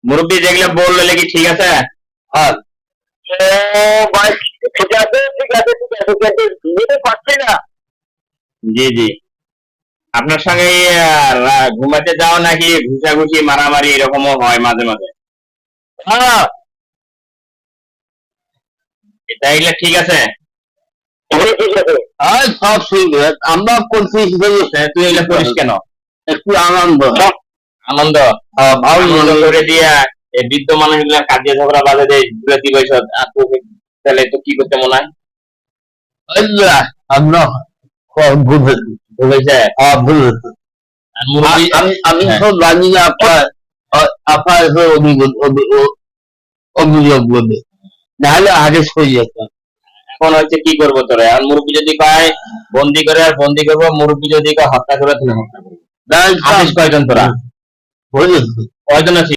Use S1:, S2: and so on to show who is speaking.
S1: মুরব্বী যেগুলো বললো কি ঠিক আছে?
S2: হ্যাঁ ভাই ঠিক আছে ঠিক আছে ঠিক আছে কিন্তু নিতে পারছি না।
S1: জি জি। আপনার সঙ্গে ঘুমাতে যাও নাকি ঘুষাঘুষি মারামারি এরকমও হয় মাঝে মাঝে?
S2: হ্যাঁ
S1: এটা এগুলো ঠিক আছে?
S2: ঠিক আছে। আর সব ঠিক আছে আমরা করছি
S1: তুই এগুলো করিস কেন?
S2: একটু আনন্দ
S1: আনন্দ
S2: ভালো
S1: আনন্দ করে দিয়া এই বৃদ্ধ মানুষগুলা কাজে ঝগড়া বাজে দেয় বিরতি বৈশাখ আর তোকে তাহলে তো কি করতে মনে হয়?
S2: আমরা বুঝেছি
S1: বুঝেছে?
S2: বুঝেছি।
S1: আর মুরব্বী
S2: আমি
S1: হ্যাঁ।
S2: তো জানি না আপনার অভিযোগ বলবে নাহলে আগে সই যেত।
S1: এখন হচ্ছে কি করবো তোরা? আর মুরব্বী যদি কয় বন্দি করে আর বন্দি করবো, মুরব্বী যদি কয় হত্যা করে তাহলে হত্যা করবো। আছিস কয়জন তোরা?
S2: বুঝেছি।
S1: কয়জন আছিস?